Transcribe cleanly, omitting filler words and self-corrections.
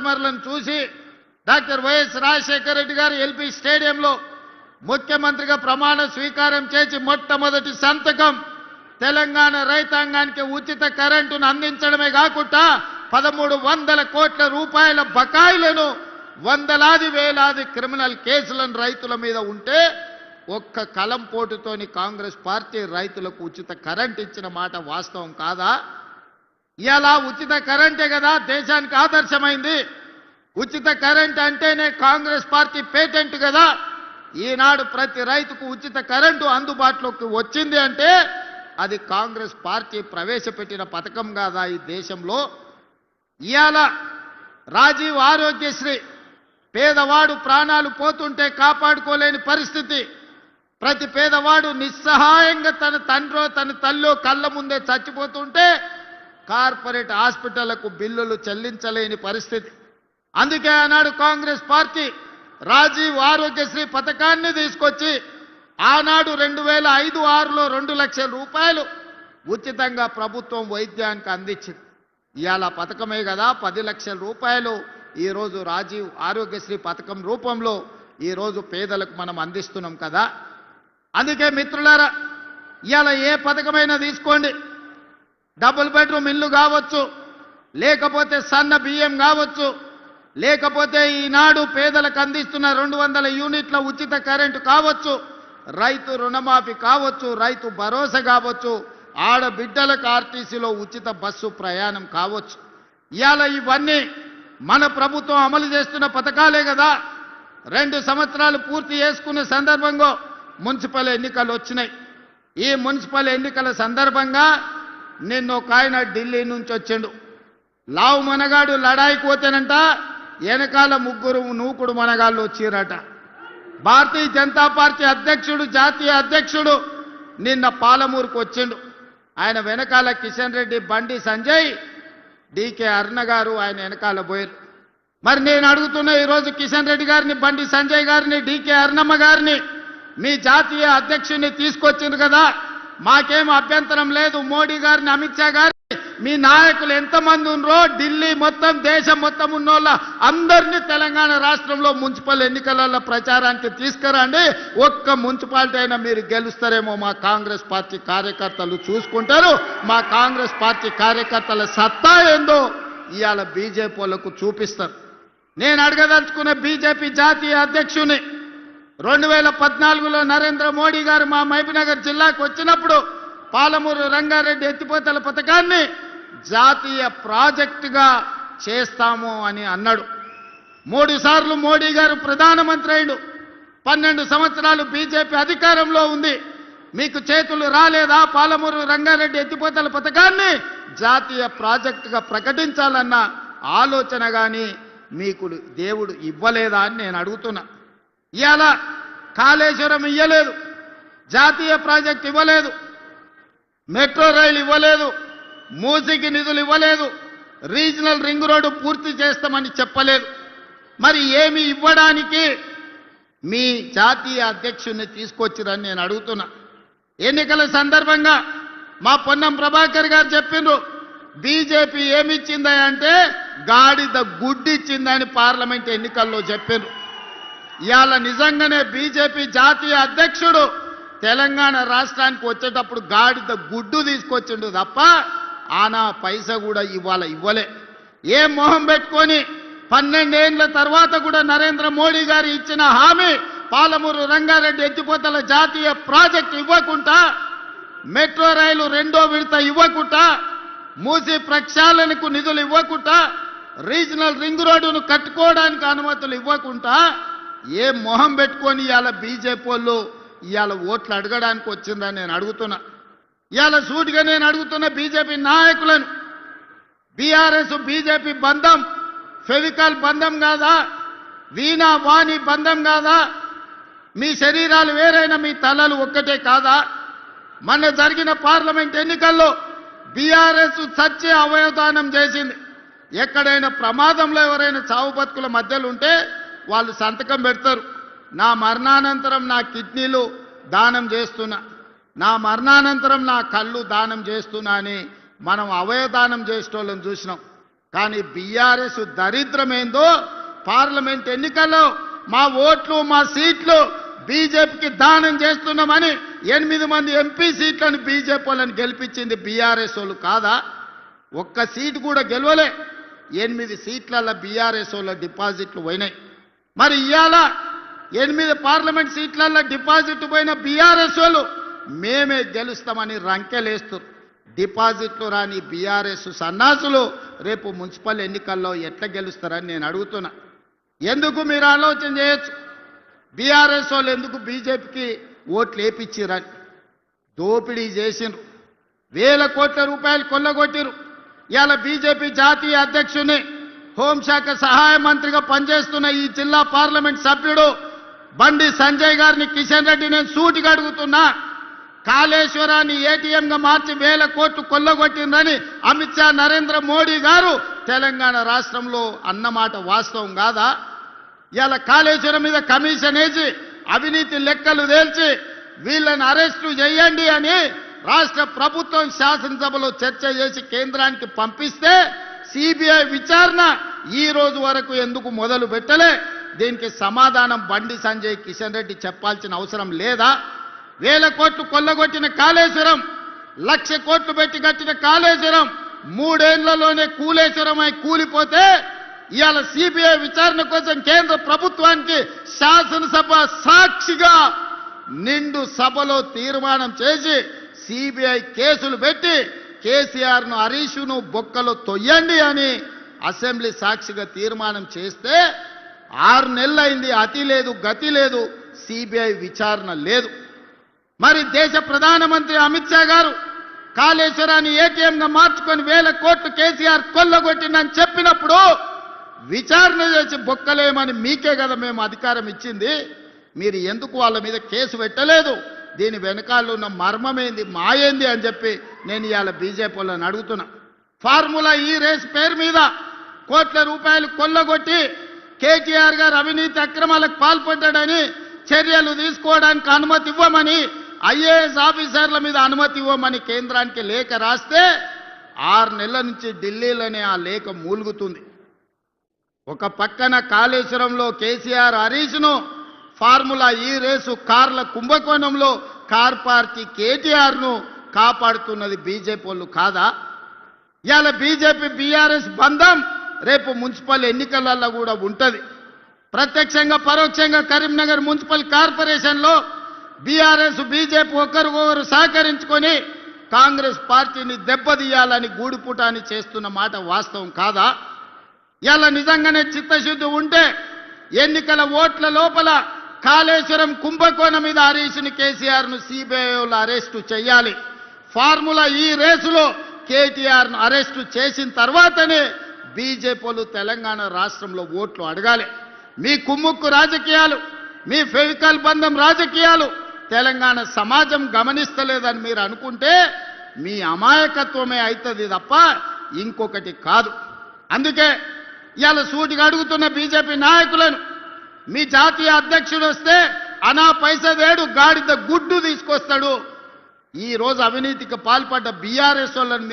కస్టమర్లను చూసి doctor YS Rajasekhara Reddy గారు ఎల్బీ స్టేడియంలో ముఖ్యమంత్రిగా ప్రమాణ స్వీకారం చేసి మొట్టమొదటి సంతకం తెలంగాణ రైతాంగానికి ఉచిత కరెంటును అందించడమే కాకుండా 1300 కోట్ల రూపాయల బకాయిలను వందలాది వేలాది క్రిమినల్ కేసులను రైతుల మీద ఉంటే ఒక్క కలం పోటుతోని కాంగ్రెస్ పార్టీ రైతులకు ఉచిత కరెంట్ ఇచ్చిన మాట వాస్తవం కాదా? ఇలా ఉచిత కరెంటే కదా దేశానికి ఆదర్శమైంది. ఉచిత కరెంట్ అంటేనే కాంగ్రెస్ పార్టీ పేటెంట్ కదా. ఈనాడు ప్రతి రైతుకు ఉచిత కరెంటు అందుబాటులోకి వచ్చింది అంటే అది కాంగ్రెస్ పార్టీ ప్రవేశపెట్టిన పథకం కాదా ఈ దేశంలో? ఇయాల రాజీవ్ ఆరోగ్యశ్రీ పేదవాడు ప్రాణాలు పోతుంటే కాపాడుకోలేని పరిస్థితి. ప్రతి పేదవాడు నిస్సహాయంగా తన తండ్రో తన తల్లో కళ్ళ ముందే చచ్చిపోతుంటే కార్పొరేట్ హాస్పిటళ్లకు బిల్లులు చెల్లించలేని పరిస్థితి. అందుకే ఆనాడు కాంగ్రెస్ పార్టీ రాజీవ్ ఆరోగ్యశ్రీ పథకాన్ని తీసుకొచ్చి ఆనాడు 2005-06లో 2 లక్షల రూపాయలు ఉచితంగా ప్రభుత్వం వైద్యానికి అందించింది. ఇవాళ పథకమే కదా 10 లక్షల రూపాయలు ఈరోజు రాజీవ్ ఆరోగ్యశ్రీ పథకం రూపంలో ఈరోజు పేదలకు మనం అందిస్తున్నాం కదా. అందుకే మిత్రులారా, ఇవాళ ఏ పథకమైనా తీసుకోండి, డబుల్ బెడ్రూమ్ ఇల్లు కావచ్చు, లేకపోతే సన్న బియ్యం కావచ్చు, లేకపోతే ఈనాడు పేదలకు అందిస్తున్న 200 యూనిట్ల ఉచిత కరెంటు కావచ్చు, రైతు రుణమాఫీ కావచ్చు, రైతు భరోసా కావచ్చు, ఆడబిడ్డలకు ఆర్టీసీలో ఉచిత బస్సు ప్రయాణం కావచ్చు. ఇవాళ ఇవన్నీ మన ప్రభుత్వం అమలు చేస్తున్న పథకాలే కదా. 2 సంవత్సరాలు పూర్తి చేసుకునే సందర్భంగా మున్సిపల్ ఎన్నికలు వచ్చినాయి. ఈ మున్సిపల్ ఎన్నికల సందర్భంగా నిన్న ఒక ఆయన ఢిల్లీ నుంచి వచ్చిండు. లావు మనగాడు లడాయికి పోతేనంట వెనకాల 3 నూకుడు మనగాళ్ళు వచ్చిరట. భారతీయ జనతా పార్టీ అధ్యక్షుడు జాతీయ అధ్యక్షుడు నిన్న పాలమూరుకు వచ్చిండు. ఆయన వెనకాల కిషన్ రెడ్డి, బండి సంజయ్, డీకే అరుణ గారు ఆయన వెనకాల పోయారు. మరి నేను అడుగుతున్నా ఈరోజు కిషన్ రెడ్డి గారిని, బండి సంజయ్ గారిని, డీకే అరుణమ్మ గారిని మీ జాతీయ అధ్యక్షుడిని తీసుకొచ్చింది కదా, మాకేం అభ్యంతరం లేదు. మోడీ గారిని, అమిత్ షా గారిని, మీ నాయకులు ఎంతమంది ఉన్నారో ఢిల్లీ మొత్తం దేశం మొత్తం ఉన్నోళ్ళ అందరినీ తెలంగాణ రాష్ట్రంలో మున్సిపల్ ఎన్నికలలో ప్రచారానికి తీసుకురండి. ఒక్క మున్సిపాలిటీ అయినా మీరు గెలుస్తారేమో మా కాంగ్రెస్ పార్టీ కార్యకర్తలు చూసుకుంటారు. మా కాంగ్రెస్ పార్టీ కార్యకర్తల సత్తా ఏందో ఇవాళ బీజేపీ వాళ్ళకు చూపిస్తారు. నేను అడగదలుచుకున్న బీజేపీ జాతీయ అధ్యక్షుని 2014లో నరేంద్ర మోడీ గారు మా మహబూబ్నగర్ జిల్లాకు వచ్చినప్పుడు పాలమూరు రంగారెడ్డి ఎత్తిపోతల పథకాన్ని జాతీయ ప్రాజెక్టుగా చేస్తాము అని అన్నాడు. 3 సార్లు మోడీ గారు ప్రధానమంత్రి అయ్యాడు. 12 సంవత్సరాలు బీజేపీ అధికారంలో ఉంది. మీకు చేతులు రాలేదా? పాలమూరు రంగారెడ్డి ఎత్తిపోతల పథకాన్ని జాతీయ ప్రాజెక్టుగా ప్రకటించాలన్న ఆలోచన కానీ మీకు దేవుడు ఇవ్వలేదా అని నేను అడుగుతున్నా. ఇవాళ కాళేశ్వరం ఇవ్వలేదు, జాతీయ ప్రాజెక్ట్ ఇవ్వలేదు, మెట్రో రైలు ఇవ్వలేదు, మూసీకి నిధులు ఇవ్వలేదు, రీజనల్ రింగ్ రోడ్డు పూర్తి చేస్తామని చెప్పలేదు. మరి ఏమి ఇవ్వడానికి మీ జాతీయ అధ్యక్షుడిని తీసుకొచ్చిరని నేను అడుగుతున్నా. ఎన్నికల సందర్భంగా మా పొన్నం ప్రభాకర్ గారు చెప్పిండ్రు, బీజేపీ ఏమిచ్చిందా అంటే గాడిద గుడ్డిచ్చిందని పార్లమెంట్ ఎన్నికల్లో చెప్పిండ్రు. ఇవాళ నిజంగానే బీజేపీ జాతీయ అధ్యక్షుడు తెలంగాణ రాష్ట్రానికి వచ్చేటప్పుడు గాడిద గుడ్డు తీసుకొచ్చిండు తప్ప ఆనా పైసా కూడా ఇవాళ ఇవ్వలే. ఏ మొహం పెట్టుకొని 12 ఏళ్ల తర్వాత కూడా నరేంద్ర మోడీ గారు ఇచ్చిన హామీ పాలమూరు రంగారెడ్డి ఎత్తిపోతల జాతీయ ప్రాజెక్టు ఇవ్వకుండా, మెట్రో రైలు 2వ విడత ఇవ్వకుండా, మూసీ ప్రక్షాళనకు నిధులు ఇవ్వకుండా, రీజనల్ రింగ్ రోడ్డును కట్టుకోవడానికి అనుమతులు ఇవ్వకుండా ఏ మొహం పెట్టుకొని ఇవాళ బీజేపీ వాళ్ళు ఇవాళ ఓట్లు అడగడానికి వచ్చిందని నేను అడుగుతున్నా. ఇవాళ సూటిగా నేను అడుగుతున్న బీజేపీ నాయకులను, బీఆర్ఎస్ బీజేపీ బంధం ఫెవికాల్ బంధం కాదా? వీణా వాణి బంధం కాదా? మీ శరీరాలు వేరైనా మీ తలలు ఒక్కటే కాదా? మొన్న జరిగిన పార్లమెంట్ ఎన్నికల్లో బీఆర్ఎస్ చచ్చే అవయవదానం చేసింది. ఎక్కడైనా ప్రమాదంలో ఎవరైనా చావు బతుకుల మధ్యలో ఉంటే వాళ్ళు సంతకం పెడతారు, నా మరణానంతరం నా కిడ్నీలు దానం చేస్తున్నా, నా మరణానంతరం నా కళ్ళు దానం చేస్తున్నా అని మనం అవయవదానం చేసేటోళ్ళని చూసినాం. కానీ బీఆర్ఎస్ దరిద్రమేందో పార్లమెంట్ ఎన్నికల్లో మా ఓట్లు మా సీట్లు బీజేపీకి దానం చేస్తున్నామని 8 మంది ఎంపీ సీట్లను బీజేపీ వాళ్ళని గెలిపించింది బీఆర్ఎస్ వాళ్ళు కాదా? ఒక్క సీటు కూడా గెలవలే. 8 సీట్లలో బీఆర్ఎస్ వాళ్ళ డిపాజిట్లు పోయినాయి. మరి ఇవాళ 8 పార్లమెంట్ సీట్లలో డిపాజిట్ పోయిన బీఆర్ఎస్ వాళ్ళు మేమే గెలుస్తామని రంకెలేస్తారు. డిపాజిట్లు రాని బీఆర్ఎస్ సన్నాసులు రేపు మున్సిపల్ ఎన్నికల్లో ఎట్లా గెలుస్తారని నేను అడుగుతున్నా. ఎందుకు మీరు ఆలోచన చేయొచ్చు. బీఆర్ఎస్ వాళ్ళు ఎందుకు బీజేపీకి ఓట్లు వేపించిరని దోపిడీ చేసిండ్రు. వేల కోట్ల రూపాయలు కొల్లగొట్టిరు. ఇవాళ బీజేపీ జాతీయ అధ్యక్షుని హోంశాఖ సహాయ మంత్రిగా పనిచేస్తున్న ఈ జిల్లా పార్లమెంట్ సభ్యుడు బండి సంజయ్ గారిని కిషన్ రెడ్డి నేను సూటిగా అడుగుతున్నా. కాళేశ్వరాన్ని ఏటీఎంగా మార్చి వేల కోట్లు కొల్లగొట్టిందని అమిత్ షా నరేంద్ర మోడీ గారు తెలంగాణ రాష్ట్రంలో అన్నమాట వాస్తవం కాదా? ఇవాళ కాళేశ్వరం మీద కమిషన్ వేసి అవినీతి లెక్కలు తేల్చి వీళ్ళని అరెస్టు చేయండి అని రాష్ట్ర ప్రభుత్వం శాసనసభలో చర్చ చేసి కేంద్రానికి పంపిస్తే సిబిఐ విచారణ ఈ రోజు వరకు ఎందుకు మొదలు పెట్టలే? దీనికి సమాధానం బండి సంజయ్ కిషన్ రెడ్డి చెప్పాల్సిన అవసరం లేదా? వేల కోట్లు కొల్లగొట్టిన కాళేశ్వరం, 1,00,000 కోట్లు పెట్టి కట్టిన కాళేశ్వరం 3 ఏళ్లలోనే కూలేశ్వరమై కూలిపోతే ఇవాళ సిబిఐ విచారణ కోసం కేంద్ర ప్రభుత్వానికి శాసనసభ సాక్షిగా నిండు సభలో తీర్మానం చేసి సిబిఐ కేసులు పెట్టి కేసీఆర్ను హరీష్ను బొక్కలో తొయ్యండి అని అసెంబ్లీ సాక్షిగా తీర్మానం చేస్తే 6 నెలలైంది. అతి లేదు గతి లేదు, సిబిఐ విచారణ లేదు. మరి దేశ ప్రధానమంత్రి అమిత్ షా గారు కాళేశ్వరాన్ని ఏటీఎంగా మార్చుకొని వేల కోట్లు కేసీఆర్ కొల్లగొట్టిందని చెప్పినప్పుడు విచారణ చేసి బొక్కలేమని మీకే కదా మేము అధికారం ఇచ్చింది. మీరు ఎందుకు వాళ్ళ మీద కేసు పెట్టలేదు? దీని వెనకాల ఉన్న మర్మమేంది, మాయేంది అని చెప్పి నేను ఇవాళ బీజేపీ వాళ్ళని అడుగుతున్నా. ఫార్ములా ఈ రేస్ పేరు మీద కోట్ల రూపాయలు కొల్లగొట్టి కేటీఆర్ గారు అవినీతి అక్రమాలకు పాల్పడ్డాడని చర్యలు తీసుకోవడానికి అనుమతి ఇవ్వమని, ఐఏఎస్ ఆఫీసర్ల మీద అనుమతి ఇవ్వమని కేంద్రానికి లేఖ రాస్తే 6 నెలల నుంచి ఢిల్లీలోనే ఆ లేఖ మూలుగుతుంది. ఒక పక్కన కాళేశ్వరంలో కేసీఆర్ హరీష్ను, ఫార్ములా ఈ రేసు కార్ల కుంభకోణంలో కార్ పార్టీ కేటీఆర్ను కాపాడుతున్నది బీజేపీ వాళ్ళు కాదా? ఇవాళ బీజేపీ బీఆర్ఎస్ బంధం రేపు మున్సిపల్ ఎన్నికలలో కూడా ఉంటుంది. ప్రత్యక్షంగా పరోక్షంగా కరీంనగర్ మున్సిపల్ కార్పొరేషన్లో బీఆర్ఎస్ బీజేపీ ఒకరికొకరు సహకరించుకొని కాంగ్రెస్ పార్టీని దెబ్బతీయాలని గూడుపుటాన్ని చేస్తున్న మాట వాస్తవం కాదా? ఇలా నిజంగానే చిత్తశుద్ధి ఉంటే ఎన్నికల ఓట్ల లోపల కాళేశ్వరం కుంభకోణం మీద హరీష్ని కేసీఆర్ను సిబిఐలో అరెస్టు చేయాలి. ఫార్ములా ఈ రేసులో కేటీఆర్ను అరెస్టు చేసిన తర్వాతనే బీజేపీలు తెలంగాణ రాష్ట్రంలో ఓట్లు అడగాలి. మీ కుమ్ముక్కు రాజకీయాలు, మీ ఫెవికల్ బంధం రాజకీయాలు తెలంగాణ సమాజం గమనిస్తలేదని మీరు అనుకుంటే మీ అమాయకత్వమే అవుతుంది తప్ప ఇంకొకటి కాదు. అందుకే ఇవాళ సూటిగా అడుగుతున్న బీజేపీ నాయకులను, మీ జాతీయ అధ్యక్షుడు వస్తే అనా పైసా వేడు గాడిద గుడ్డు తీసుకొస్తాడు. ఈ రోజు అవినీతికి పాల్పడ్డ బీఆర్ఎస్ వాళ్ళని